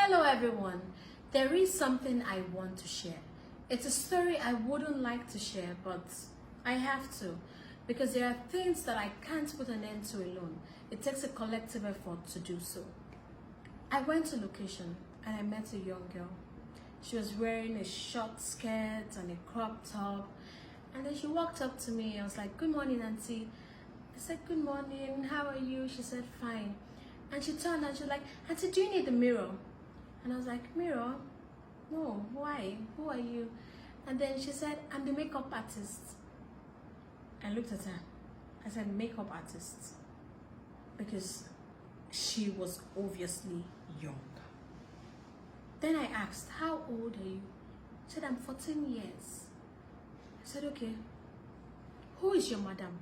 Hello everyone, there is something I want to share. It's a story I wouldn't like to share, but I have to, because there are things that I can't put an end to alone. It takes a collective effort to do so. I went to location and I met a young girl. She was wearing a short skirt and a crop top, and then she walked up to me. I was like, "Good morning, auntie." I said, "Good morning, how are you?" She said, "Fine." And she turned and she was like, "Auntie, do you need a mirror?" And I was like, "Mirror? No, why? Who are you?" And then she said, "I'm the makeup artist." I looked at her. I said, "Makeup artist?" Because she was obviously young. Then I asked, "How old are you?" She said, "I'm 14 years. I said, "Okay. Who is your madam?"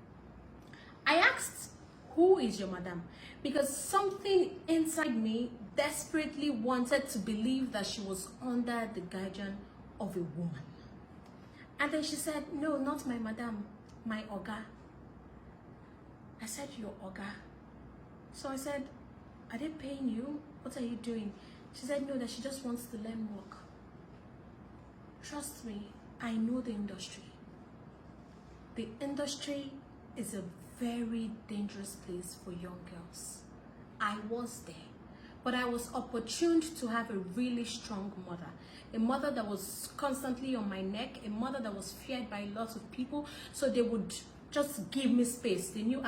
I asked, "Who is your madam?" Because something inside me desperately wanted to believe that she was under the guardian of a woman. And then she said, "No, not my madam, my oga." I said, "Your oga?" So I said, "Are they paying you? What are you doing?" She said, "No, that she just wants to learn work." Trust me, I know the industry. The industry is a very dangerous place for young girls. I was there, but I was opportuned to have a really strong mother, a mother that was constantly on my neck, a mother that was feared by lots of people, so they would just give me space. They knew,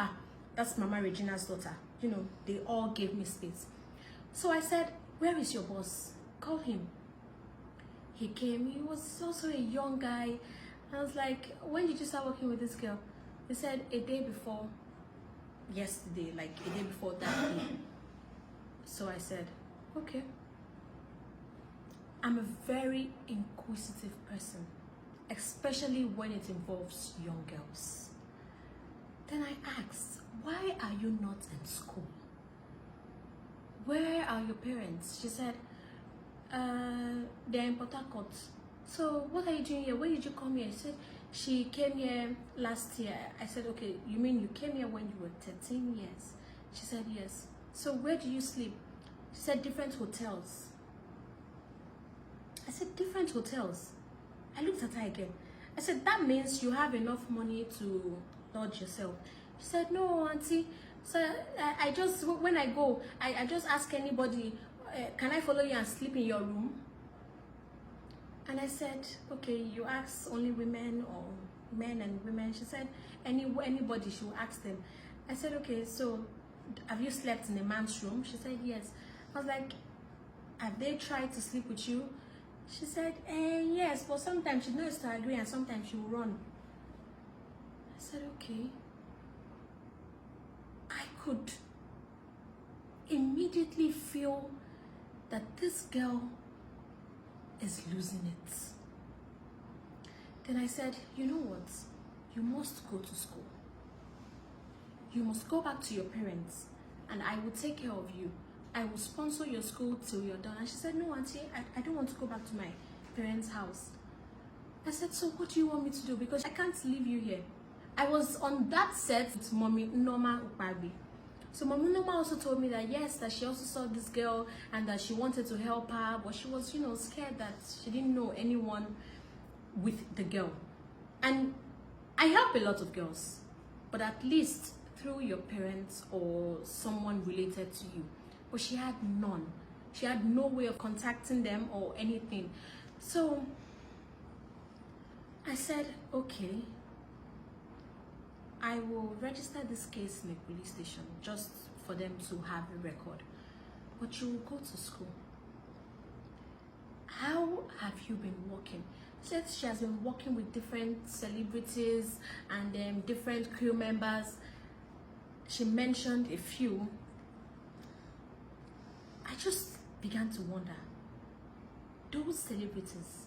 that's Mama Regina's daughter. You know, they all gave me space. So I said, "Where is your boss? Call him." He came. He was also a young guy. I was like, "When did you start working with this girl?" He said, "A day before yesterday, like a day before that day." So I said, "Okay." I'm a very inquisitive person, especially when it involves young girls. Then I asked, "Why are you not in school? Where are your parents?" She said, "They're in Port Harcourt." "So what are you doing here? When did you come here?" She said, "She came here last year." I said, "Okay, you mean you came here when you were 13 years? She said, "Yes." "So where do you sleep?" She said, "Different hotels." I said, "Different hotels?" I looked at her again. I said, "That means you have enough money to lodge yourself." She said, "No, auntie. So I just, when I go, I just ask anybody, can I follow you and sleep in your room?" And I said, "Okay, you ask only women or men and women?" She said, anybody, she will ask them. I said, "Okay, so have you slept in a man's room?" She said, "Yes." I was like, "Have they tried to sleep with you?" She said, "Yes, but sometimes she knows to agree and sometimes she will run." I said, "Okay." I could immediately feel that this girl is losing it. Then I said, "You know what? You must go to school. You must go back to your parents and I will take care of you. I will sponsor your school till you're done." And she said, "No, auntie, I don't want to go back to my parents' house." I said, "So what do you want me to do? Because I can't leave you here." I was on that set with Mommy Norma Ukpabi. So Mommy Norma also told me that yes, that she also saw this girl and that she wanted to help her, but she was, scared that she didn't know anyone with the girl. And I help a lot of girls, but at least through your parents or someone related to you. But she had none. She had no way of contacting them or anything. So I said, "Okay, I will register this case in the police station just for them to have a record. But you will go to school. How have you been working?" She said she has been working with different celebrities and different crew members. She mentioned a few. I just began to wonder, those celebrities,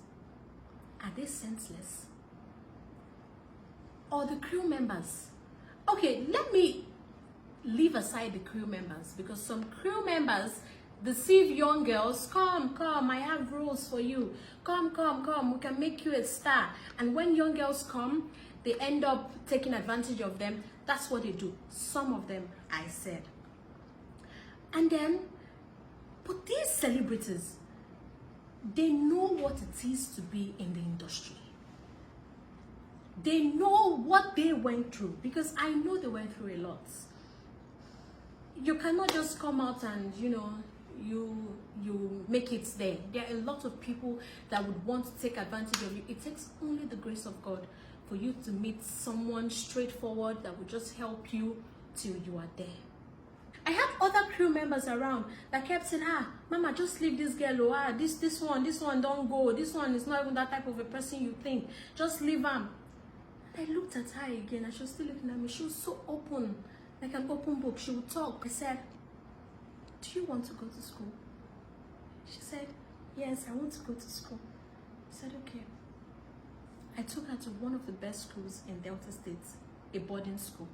are they senseless? Or the crew members? Okay, let me leave aside the crew members, because some crew members deceive young girls. Come, I have rules for you. Come, we can make you a star." And when young girls come, they end up taking advantage of them. That's what they do. Some of them, I said. And then But these celebrities, they know what it is to be in the industry. They know what they went through, because I know they went through a lot. You cannot just come out and, you make it there. There are a lot of people that would want to take advantage of you. It takes only the grace of God for you to meet someone straightforward that will just help you till you are there. I have other crew members around that kept saying, Mama, just leave this girl. Oh, this one, don't go. This one is not even that type of a person you think. Just leave her. I looked at her again and she was still looking at me. She was so open, like an open book. She would talk. I said, do you want to go to school? She said, yes, I want to go to school. I said, okay. I took her to one of the best schools in Delta State, a boarding school.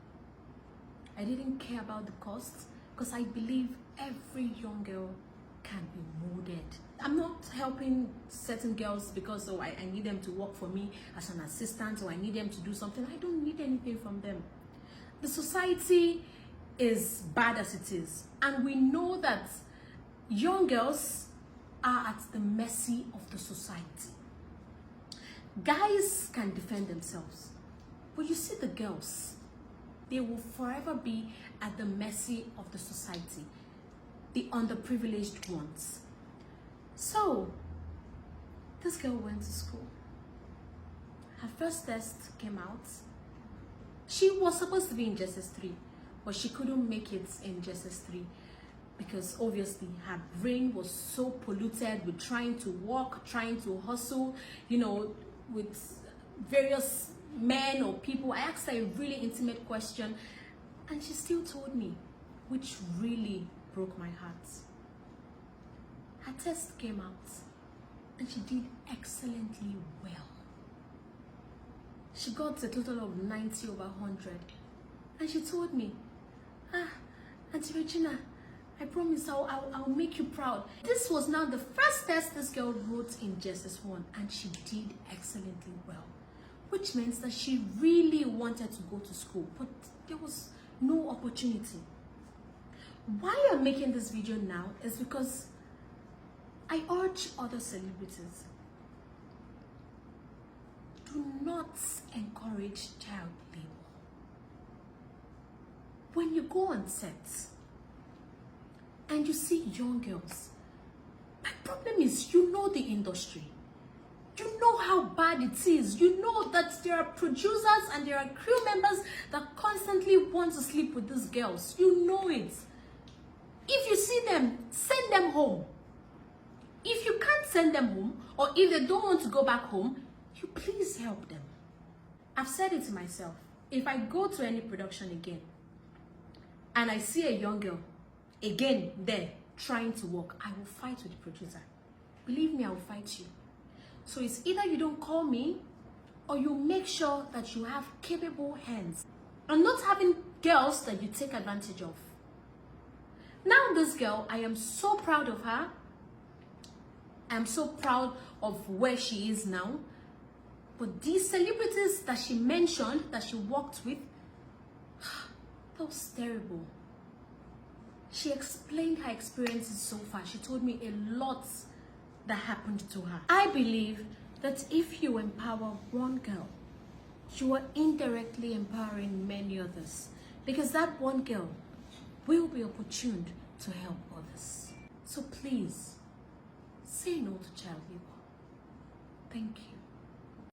I didn't care about the cost because I believe every young girl can be molded. I'm not helping certain girls because I need them to work for me as an assistant, or I need them to do something. I don't need anything from them. The society is bad as it is, and we know that young girls are at the mercy of the society. Guys can defend themselves, but you see the girls, they will forever be at the mercy of the society, the underprivileged ones. So, this girl went to school. Her first test came out. She was supposed to be in JSS 3, but she couldn't make it in JSS 3 because obviously her brain was so polluted with trying to walk, trying to hustle, with various men or people. I asked her a really intimate question and she still told me, which really broke my heart. Her test came out and she did excellently well. She got a total of 90 over 100. And she told me, Auntie Regina, I promise I'll make you proud. This was now the first test this girl wrote in JSS 1 and she did excellently well. Which means that she really wanted to go to school, but there was no opportunity. Why I'm making this video now is because I urge other celebrities, do not encourage child labor. When you go on set and you see young girls, my problem is, you know the industry. You know how bad it is. You know that there are producers and there are crew members that constantly want to sleep with these girls. You know it. If you see them, send them home. If you can't send them home, or if they don't want to go back home, you please help them. I've said it to myself. If I go to any production again and I see a young girl again there trying to work, I will fight with the producer. Believe me, I will fight you. So it's either you don't call me or you make sure that you have capable hands and not having girls that you take advantage of. Now this girl, I am so proud of her. I'm so proud of where she is now. But these celebrities that she mentioned, that she worked with, that was terrible. She explained her experiences so far. She told me a lot that happened to her. I believe that if you empower one girl, you are indirectly empowering many others, because that one girl will be opportuned to help others. So please, say no to child labor. Thank you.